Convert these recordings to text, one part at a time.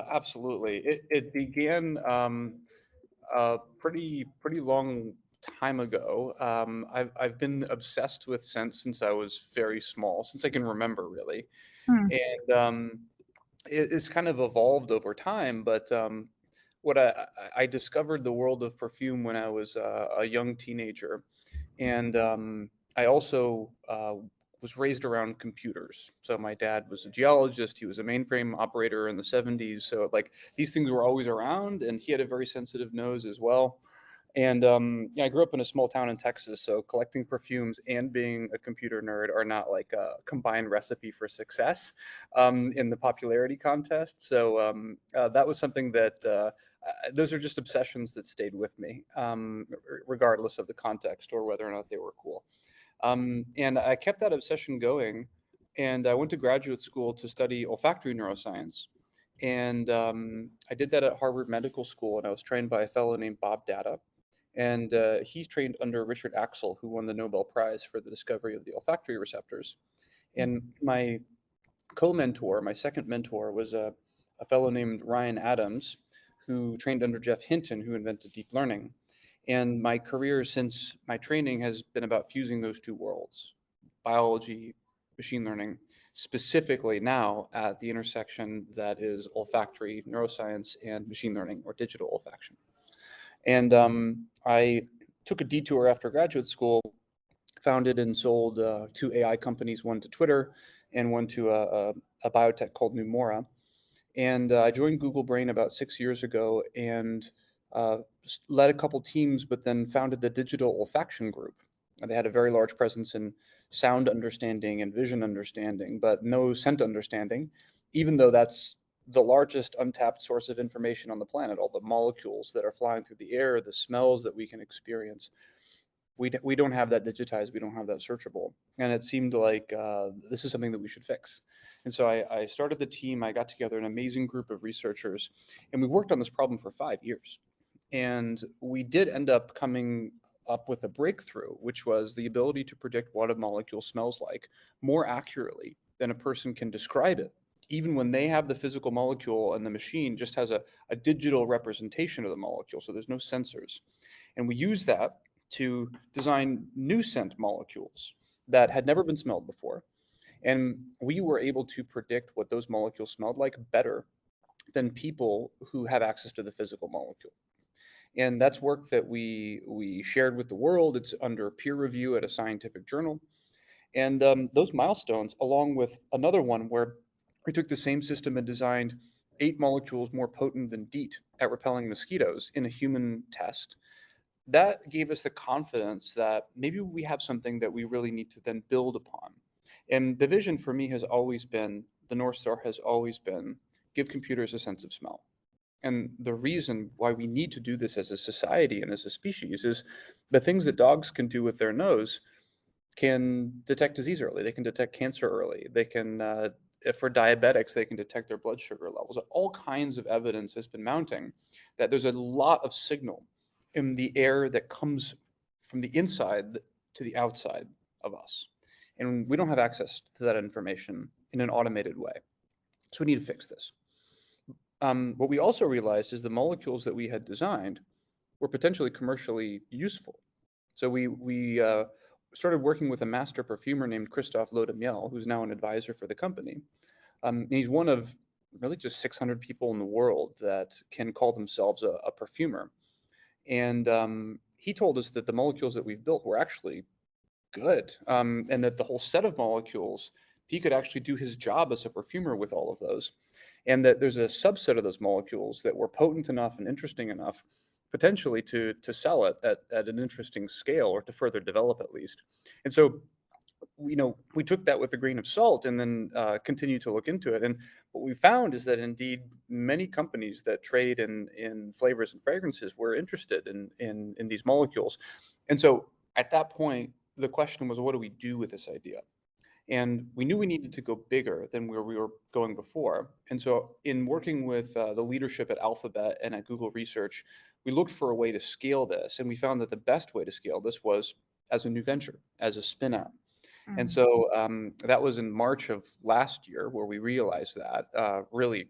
Absolutely. It began a pretty long time ago. I've been obsessed with scent since I was very small, since I can remember really, Hmm. and it's kind of evolved over time. But what I discovered the world of perfume when I was a young teenager, and I also was raised around computers. So my dad was a geologist. He was a mainframe operator in the 70s. So like these things were always around, and he had a very sensitive nose as well. And yeah, I grew up in a small town in Texas, so collecting perfumes and being a computer nerd are not like a combined recipe for success in the popularity contest. So that was something that those are just obsessions that stayed with me, regardless of the context or whether or not they were cool. And I kept that obsession going, and I went to graduate school to study olfactory neuroscience. And I did that at Harvard Medical School, and I was trained by a fellow named Bob Data. And he's trained under Richard Axel, who won the Nobel Prize for the discovery of the olfactory receptors. And my co-mentor, my second mentor, was a fellow named Ryan Adams, who trained under Jeff Hinton, who invented deep learning. And my career since my training has been about fusing those two worlds, biology, machine learning, specifically now at the intersection that is olfactory neuroscience and machine learning or digital olfaction. And I took a detour after graduate school, founded and sold two AI companies, one to Twitter and one to a biotech called Numora. And I joined Google Brain about 6 years ago and led a couple teams, but then founded the Digital Olfaction Group. They had a very large presence in sound understanding and vision understanding, but no scent understanding, even though that's the largest untapped source of information on the planet, all the molecules that are flying through the air, the smells that we can experience. We don't have that digitized, we don't have that searchable. And it seemed like this is something that we should fix. And so I started the team, I got together an amazing group of researchers, and we worked on this problem for 5 years. And we did end up coming up with a breakthrough, which was the ability to predict what a molecule smells like more accurately than a person can describe it. Even when they have the physical molecule and the machine just has a digital representation of the molecule, so there's no sensors. And we use that to design new scent molecules that had never been smelled before. And we were able to predict what those molecules smelled like better than people who have access to the physical molecule. And that's work that we shared with the world. It's under peer review at a scientific journal. And those milestones, along with another one where we took the same system and designed 8 molecules more potent than DEET at repelling mosquitoes in a human test, that gave us the confidence that maybe we have something that we really need to then build upon. And the vision for me has always been, the North Star has always been, give computers a sense of smell. And the reason why we need to do this as a society and as a species is the things that dogs can do with their nose can detect disease early. They can detect cancer early. They can, if for diabetics, they can detect their blood sugar levels. All kinds of evidence has been mounting that there's a lot of signal in the air that comes from the inside to the outside of us. And we don't have access to that information in an automated way. So we need to fix this. What we also realized is the molecules that we had designed were potentially commercially useful. So we started working with a master perfumer named Christophe Lodemiel, who's now an advisor for the company. And he's one of really just 600 people in the world that can call themselves a perfumer. And he told us that the molecules that we've built were actually good, and that the whole set of molecules, he could actually do his job as a perfumer with all of those, and that there's a subset of those molecules that were potent enough and interesting enough potentially to sell it at an interesting scale or to further develop at least. And so we took that with a grain of salt and then continued to look into it. And what we found is that indeed many companies that trade in flavors and fragrances were interested in these molecules. And so at that point, the question was, what do we do with this idea? And we knew we needed to go bigger than where we were going before. And so in working with the leadership at Alphabet and at Google Research, we looked for a way to scale this. And we found that the best way to scale this was as a new venture, as a spin out. And Mm. so that was in March of last year where we realized that really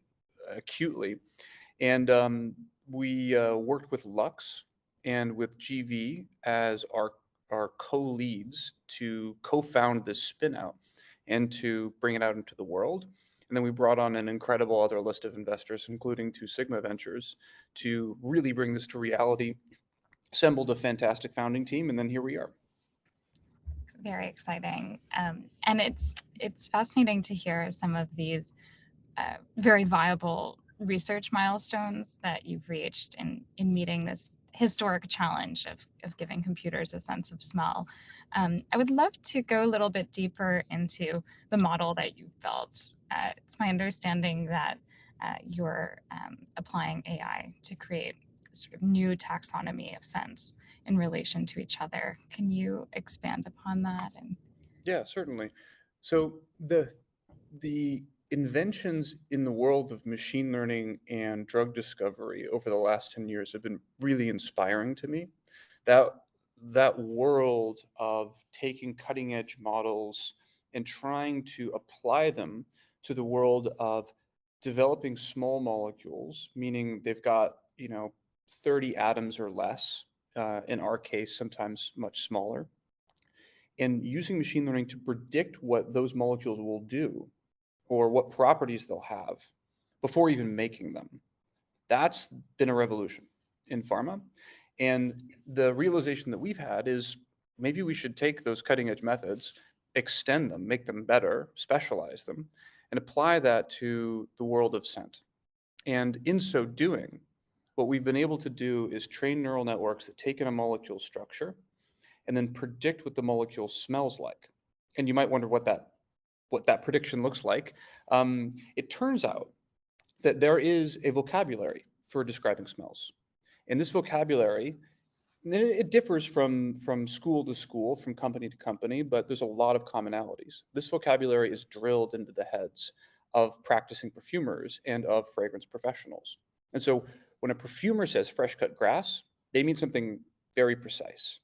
acutely. And we worked with Lux and with GV as our co-leads to co-found this spin out and to bring it out into the world. And then we brought on an incredible other list of investors, including Two Sigma Ventures, to really bring this to reality. Assembled a fantastic founding team, and then here we are. Very exciting, and it's fascinating to hear some of these very viable research milestones that you've reached in meeting this historic challenge of giving computers a sense of smell. I would love to go a little bit deeper into the model that you've built. It's my understanding that you're applying AI to create sort of new taxonomy of sense in relation to each other. Can you expand upon that? And Yeah, certainly. So the inventions in the world of machine learning and drug discovery over the last 10 years have been really inspiring to me. That that world of taking cutting edge models and trying to apply them to the world of developing small molecules, meaning they've got, 30 atoms or less, in our case, sometimes much smaller, and using machine learning to predict what those molecules will do or what properties they'll have before even making them. That's been a revolution in pharma. And the realization that we've had is maybe we should take those cutting edge methods, extend them, make them better, specialize them, and apply that to the world of scent. And in so doing, what we've been able to do is train neural networks that take in a molecule structure and then predict what the molecule smells like. And you might wonder what that prediction looks like. It turns out that there is a vocabulary for describing smells. And this vocabulary, it differs from school to school, from company to company, but there's a lot of commonalities. This vocabulary is drilled into the heads of practicing perfumers and of fragrance professionals. And so when a perfumer says fresh cut grass, they mean something very precise.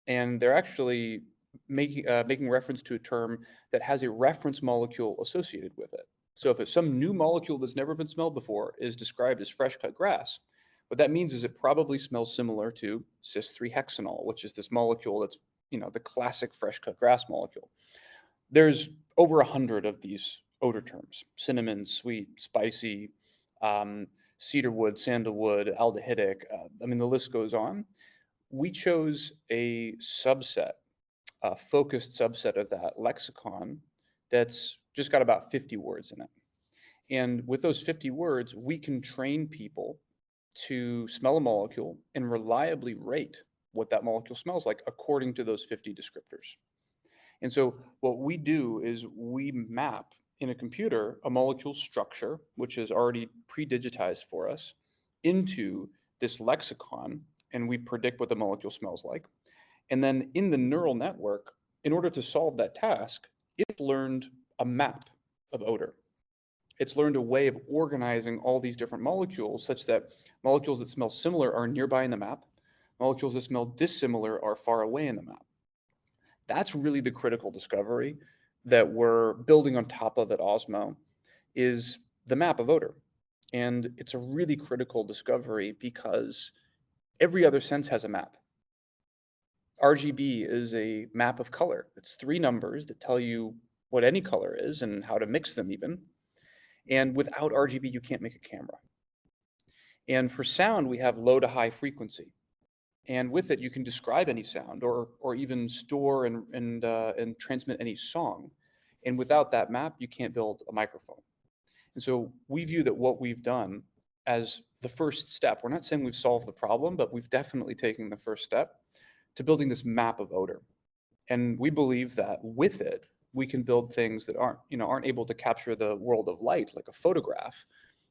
And they're actually making reference to a term that has a reference molecule associated with it. So if it's some new molecule that's never been smelled before is described as fresh cut grass, what that means is it probably smells similar to cis-3-hexanol, which is this molecule that's, the classic fresh cut grass molecule. There's over 100 of these odor terms: cinnamon, sweet, spicy, cedarwood, sandalwood, aldehydic. The list goes on. We chose a subset, a focused subset of that lexicon that's just got about 50 words in it. And with those 50 words, we can train people to smell a molecule and reliably rate what that molecule smells like according to those 50 descriptors. And so what we do is we map in a computer a molecule structure, which is already pre-digitized for us, into this lexicon, and we predict what the molecule smells like. And then in the neural network, in order to solve that task, it learned a map of odor. It's learned a way of organizing all these different molecules such that molecules that smell similar are nearby in the map. Molecules that smell dissimilar are far away in the map. That's really the critical discovery that we're building on top of at Osmo, is the map of odor. And it's a really critical discovery because every other sense has a map. RGB is a map of color. It's 3 numbers that tell you what any color is and how to mix them even. And without RGB, you can't make a camera. And for sound, we have low to high frequency. And with it, you can describe any sound or even store and transmit any song. And without that map, you can't build a microphone. And so we view that what we've done as the first step, we're not saying we've solved the problem, but we've definitely taken the first step to building this map of odor. And we believe that with it, we can build things that aren't able to capture the world of light like a photograph,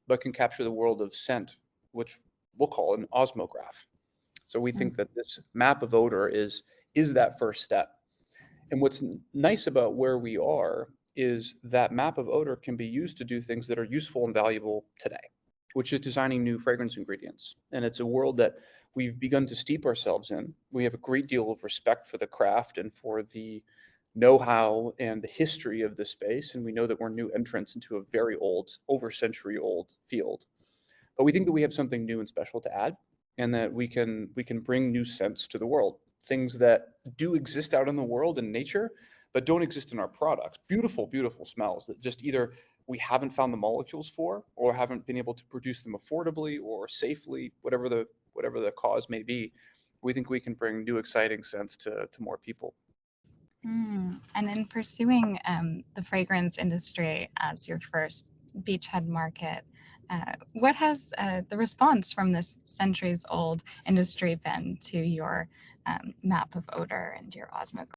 but can capture the world of scent, which we'll call an osmograph. So we think that this map of odor is that first step. And what's nice about where we are is that map of odor can be used to do things that are useful and valuable today, which is designing new fragrance ingredients. And it's a world that we've begun to steep ourselves in. We have a great deal of respect for the craft and for the know-how and the history of the space, and we know that we're new entrants into a very old, over century old field. But we think that we have something new and special to add, and that we can bring new scents to the world, things that do exist out in the world in nature, but don't exist in our products. Beautiful, beautiful smells that just either we haven't found the molecules for, or haven't been able to produce them affordably or safely, whatever the cause may be. We think we can bring new, exciting scents to more people. And in pursuing the fragrance industry as your first beachhead market, what has the response from this centuries old industry been to your map of odor and your osmographs?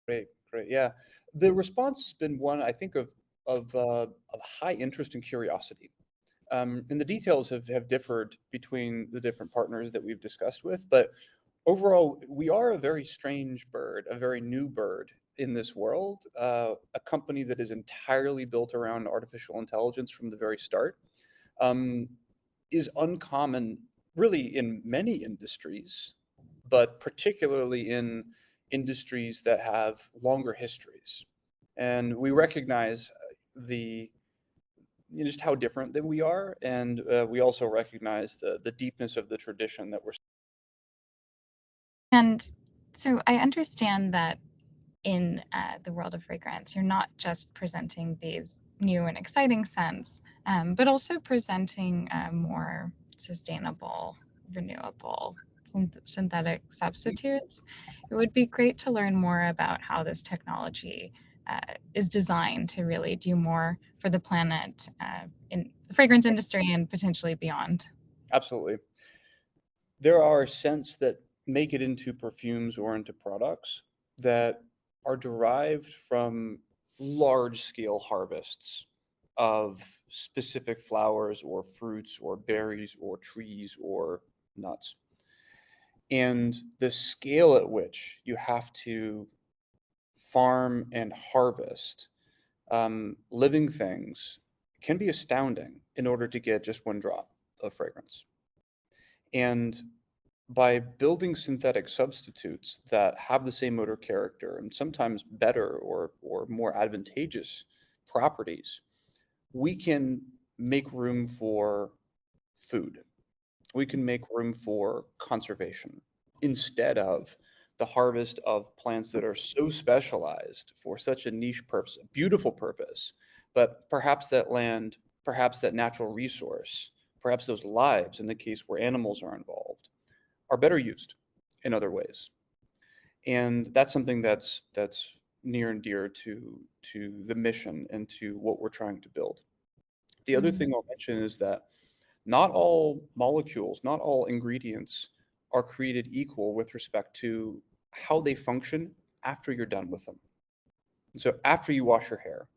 Great, great. Yeah, the response has been one I think of high interest and curiosity. And the details have differed between the different partners that we've discussed with, but overall, we are a very strange bird, a very new bird in this world, a company that is entirely built around artificial intelligence from the very start, um, is uncommon really in many industries, but particularly in industries that have longer histories. And we recognize the just how different that we are, and we also recognize the deepness of the tradition that we're. And so I understand that in the world of fragrance, you're not just presenting these new and exciting scents, but also presenting more sustainable, renewable synthetic substitutes. It would be great to learn more about how this technology is designed to really do more for the planet in the fragrance industry and potentially beyond. Absolutely. There are scents that make it into perfumes or into products that are derived from large scale harvests of specific flowers or fruits or berries or trees or nuts. And the scale at which you have to farm and harvest living things can be astounding in order to get just one drop of fragrance. And by building synthetic substitutes that have the same odor character and sometimes better or more advantageous properties, we can make room for food. We can make room for conservation instead of the harvest of plants that are so specialized for such a niche purpose, a beautiful purpose, but perhaps that land, perhaps that natural resource, perhaps those lives in the case where animals are involved are better used in other ways. And that's something that's near and dear to the mission and to what we're trying to build. The other Mm. thing I'll mention is that not all molecules, not all ingredients are created equal with respect to how they function after you're done with them. And so after you wash your hair,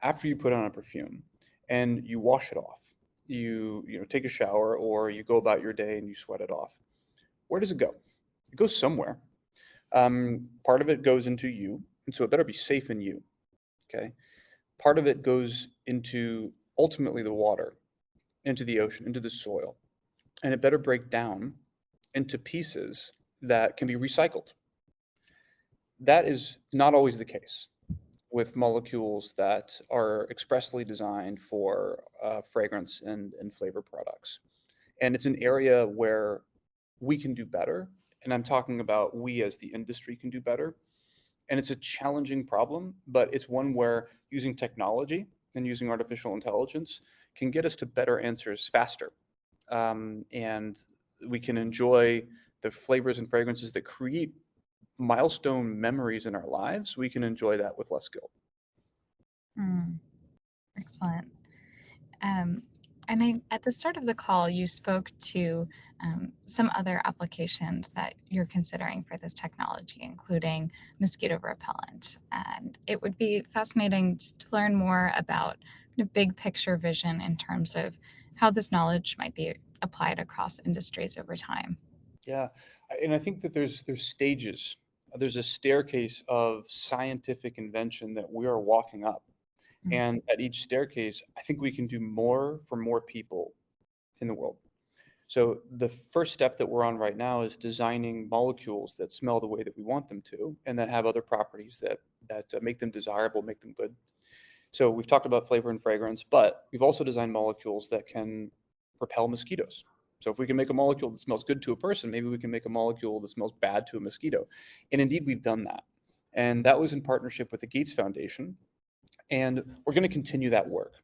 after you put on a perfume and you wash it off, you take a shower or you go about your day and you sweat it off. Where does it go? It goes somewhere. Part of it goes into you, and so it better be safe in you. Okay. Part of it goes into ultimately the water, into the ocean, into the soil, and it better break down into pieces that can be recycled. That is not always the case with molecules that are expressly designed for fragrance and flavor products. And it's an area where we can do better. And I'm talking about we as the industry can do better. And it's a challenging problem, but it's one where using technology and using artificial intelligence can get us to better answers faster. And we can enjoy the flavors and fragrances that create milestone memories in our lives. We can enjoy that with less skill. Mm, excellent. Um, and at the start of the call, you spoke to some other applications that you're considering for this technology, including mosquito repellent. And it would be fascinating just to learn more about the big picture vision in terms of how this knowledge might be applied across industries over time. Yeah, and I think that there's stages. There's a staircase of scientific invention that we are walking up. Mm. And at each staircase, I think we can do more for more people in the world. So the first step that we're on right now is designing molecules that smell the way that we want them to, and that have other properties that make them desirable, make them good. So we've talked about flavor and fragrance, but we've also designed molecules that can repel mosquitoes. So if we can make a molecule that smells good to a person, maybe we can make a molecule that smells bad to a mosquito. And indeed, we've done that. And that was in partnership with the Gates Foundation. And we're going to continue that work.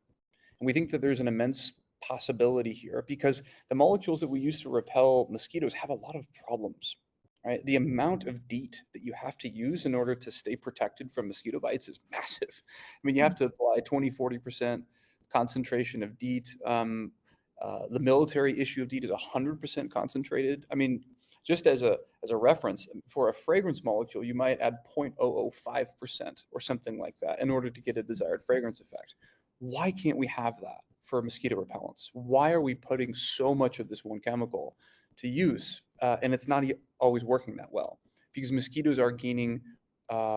And we think that there's an immense possibility here because the molecules that we use to repel mosquitoes have a lot of problems, right? The amount of DEET that you have to use in order to stay protected from mosquito bites is massive. I mean, you have to apply 20, 40% concentration of DEET. The military issue of DEET is 100% concentrated. I mean, just as a reference, for a fragrance molecule, you might add 0.005% or something like that in order to get a desired fragrance effect. Why can't we have that for mosquito repellents? Why are we putting so much of this one chemical to use and it's not always working that well? Because mosquitoes are gaining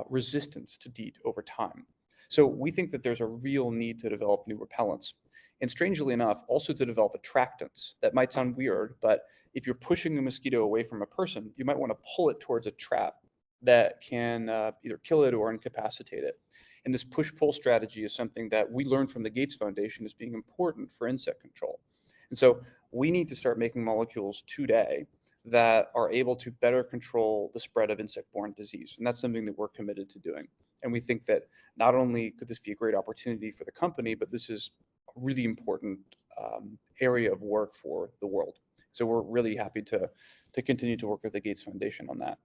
resistance to DEET over time. So we think that there's a real need to develop new repellents. And strangely enough, also to develop attractants. That might sound weird, but if you're pushing a mosquito away from a person, you might want to pull it towards a trap that can either kill it or incapacitate it. And this push-pull strategy is something that we learned from the Gates Foundation as being important for insect control. And so we need to start making molecules today that are able to better control the spread of insect-borne disease. And that's something that we're committed to doing. And we think that not only could this be a great opportunity for the company, but this is a really important area of work for the world. So we're really happy to continue to work with the Gates Foundation on that.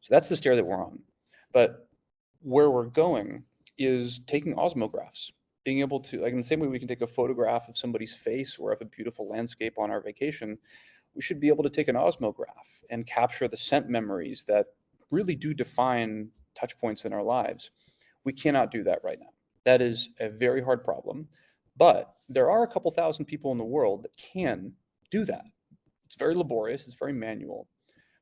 So that's the stair that we're on. But where we're going is taking osmographs, being able to, like in the same way we can take a photograph of somebody's face or of a beautiful landscape on our vacation, we should be able to take an osmograph and capture the scent memories that really do define touch points in our lives. We cannot do that right now. That is a very hard problem, but there are a couple thousand people in the world that can do that. It's very laborious, it's very manual,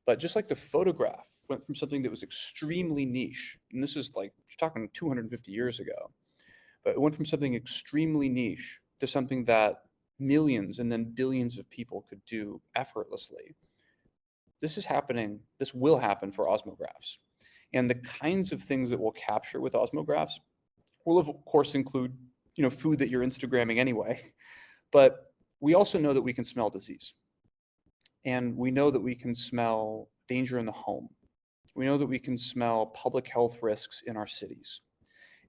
but just like the photograph went from something that was extremely niche, and this is like, you're talking 250 years ago, but it went from something extremely niche to something that millions and then billions of people could do effortlessly. This is happening, this will happen for osmographs. And the kinds of things that we'll capture with osmographs will of course include, food that you're Instagramming anyway, but we also know that we can smell disease. And we know that we can smell danger in the home. We know that we can smell public health risks in our cities.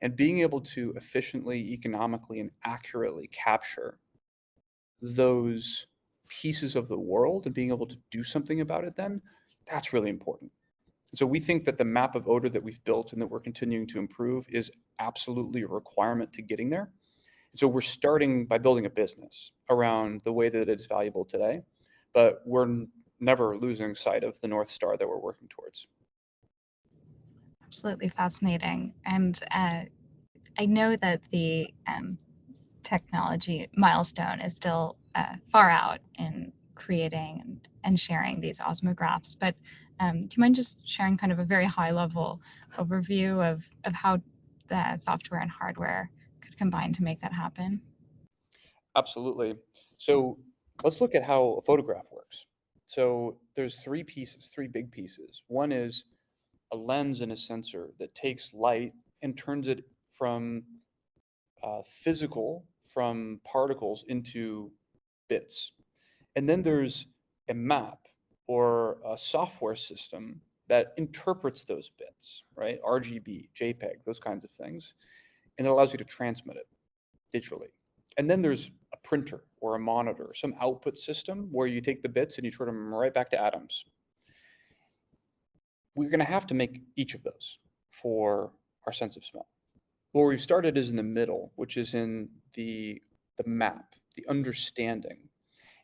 And being able to efficiently, economically, and accurately capture those pieces of the world and being able to do something about it then, that's really important. So we think that the map of odor that we've built and that we're continuing to improve is absolutely a requirement to getting there. So we're starting by building a business around the way that it's valuable today, but we're never losing sight of the North Star that we're working towards. Absolutely fascinating. And I know that the technology milestone is still far out in creating and sharing these osmographs, but do you mind just sharing kind of a very high level overview of how the software and hardware could combine to make that happen? Absolutely. So let's look at how a photograph works. So there's three pieces, three big pieces. One is a lens and a sensor that takes light and turns it from physical, from particles into bits. And then there's a map or a software system that interprets those bits, right? RGB, JPEG, those kinds of things. And it allows you to transmit it digitally. And then there's a printer or a monitor, some output system where you take the bits and you turn them right back to atoms. We're going to have to make each of those for our sense of smell. Where we've started is in the middle, which is in the map, the understanding.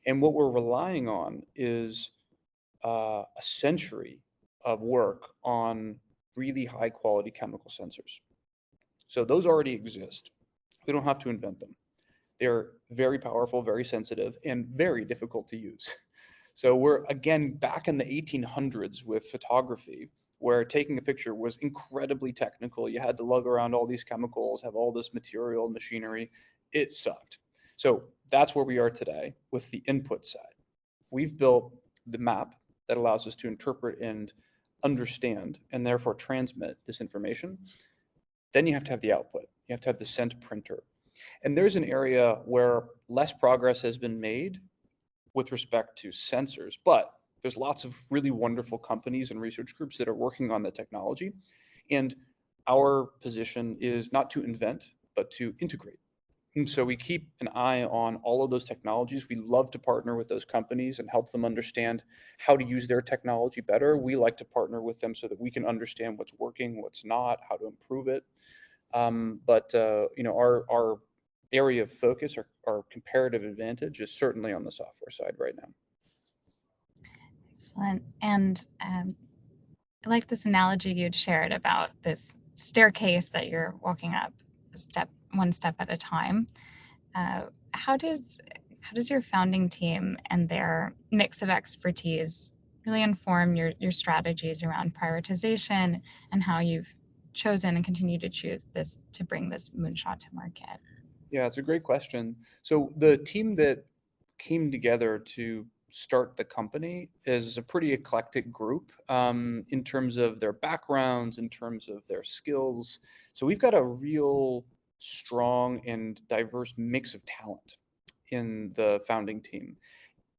And what we're relying on is a century of work on really high quality chemical sensors. So those already exist. We don't have to invent them. They're very powerful, very sensitive, and very difficult to use. So we're again back in the 1800s with photography, where taking a picture was incredibly technical. You had to lug around all these chemicals, have all this material, machinery. It sucked. So that's where we are today with the input side. we've built the map that allows us to interpret and understand and therefore transmit this information. Then you have to have the output. You have to have the sent printer. And there's an area where less progress has been made with respect to sensors, but there's lots of really wonderful companies and research groups that are working on the technology. And our position is not to invent, but to integrate. And so we keep an eye on all of those technologies. We love to partner with those companies and help them understand how to use their technology better. We like to partner with them so that we can understand what's working, what's not, how to improve it. Our area of focus, our comparative advantage, is certainly on the software side right now. Excellent. And I like this analogy you'd shared about this staircase that you're walking up one step at a time. How does your founding team and their mix of expertise really inform your strategies around prioritization and how you've chosen and continue to choose this to bring this moonshot to market? Yeah, it's a great question. So the team that came together to start the company is a pretty eclectic group in terms of their backgrounds, in terms of their skills. So we've got a real strong and diverse mix of talent in the founding team.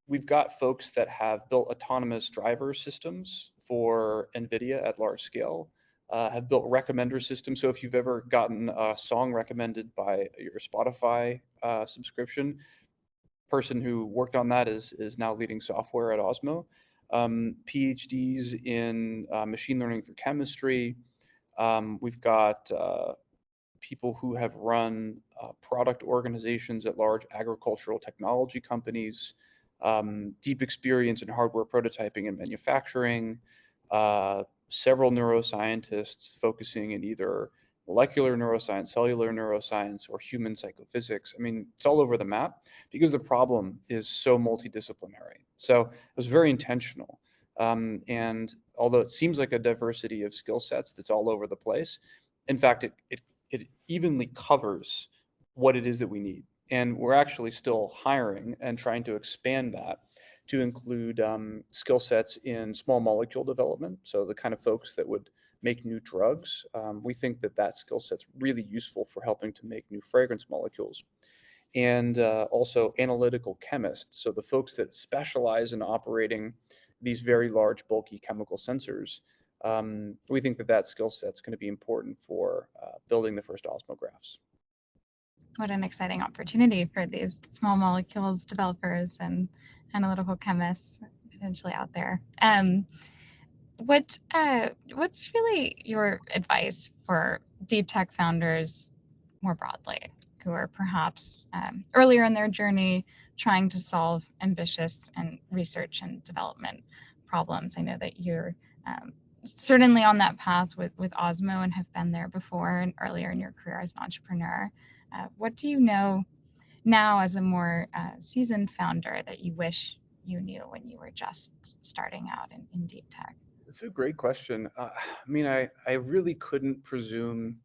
We've got folks that have built autonomous driver systems for NVIDIA at large scale, have built recommender systems. So if you've ever gotten a song recommended by your Spotify subscription, person who worked on that is now leading software at Osmo. PhDs in machine learning for chemistry. We've got people who have run product organizations at large agricultural technology companies, deep experience in hardware prototyping and manufacturing, several neuroscientists focusing in either molecular neuroscience, cellular neuroscience, or human psychophysics. I mean, it's all over the map because the problem is so multidisciplinary. So it was very intentional. And although it seems like a diversity of skill sets that's all over the place, in fact, it evenly covers what it is that we need. And we're actually still hiring and trying to expand that to include skill sets in small molecule development. So the kind of folks that would make new drugs. We think that skill set's really useful for helping to make new fragrance molecules. And also analytical chemists. So the folks that specialize in operating these very large, bulky chemical sensors. We think that skill set's going to be important for building the first osmographs. What an exciting opportunity for these small molecules developers and analytical chemists potentially out there. What's really your advice for deep tech founders more broadly, who are perhaps earlier in their journey trying to solve ambitious and research and development problems? I know that you're certainly on that path with Osmo and have been there before and earlier in your career as an entrepreneur. What do you know now as a more seasoned founder that you wish you knew when you were just starting out in deep tech? It's a great question. I mean, I really couldn't presume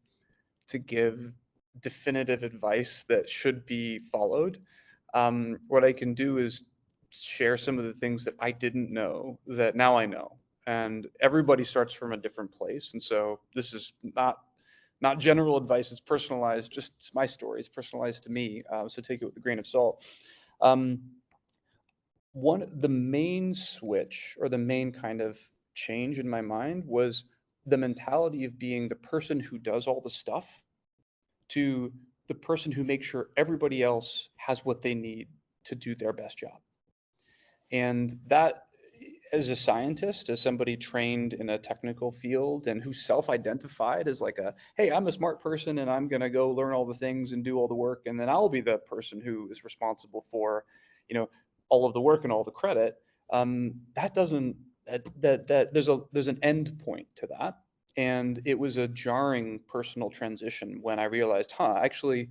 to give definitive advice that should be followed. What I can do is share some of the things that I didn't know that now I know. And everybody starts from a different place. And so this is not general advice, it's personalized, just it's my story, it's personalized to me. So take it with a grain of salt. The main switch or the main kind of change in my mind was the mentality of being the person who does all the stuff to the person who makes sure everybody else has what they need to do their best job. And that, as a scientist, as somebody trained in a technical field and who self-identified as like hey, I'm a smart person and I'm gonna go learn all the things and do all the work, and then I'll be the person who is responsible for, all of the work and all the credit. There's an end point to that. And it was a jarring personal transition when I realized, actually,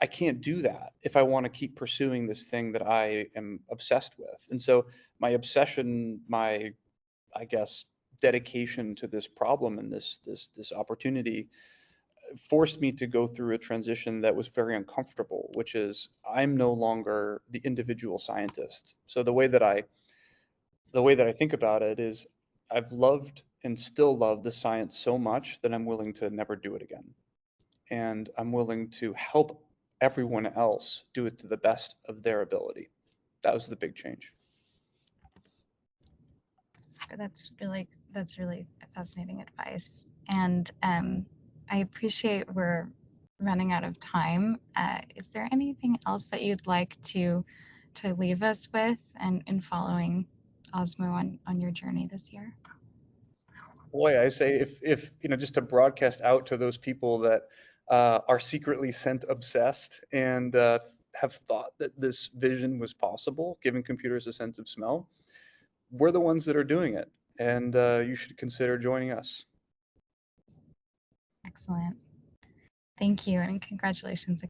I can't do that if I want to keep pursuing this thing that I am obsessed with. And so my obsession, I guess, dedication to this problem and this opportunity forced me to go through a transition that was very uncomfortable, which is I'm no longer the individual scientist. So the way that I think about it is I've loved and still love the science so much that I'm willing to never do it again. And I'm willing to help everyone else do it to the best of their ability. That was the big change. That's really fascinating advice, and I appreciate we're running out of time. Is there anything else that you'd like to leave us with, and in following Osmo on your journey this year? Boy, I say if just to broadcast out to those people that are secretly scent obsessed and have thought that this vision was possible, giving computers a sense of smell, we're the ones that are doing it, and you should consider joining us. Excellent. Thank you, and congratulations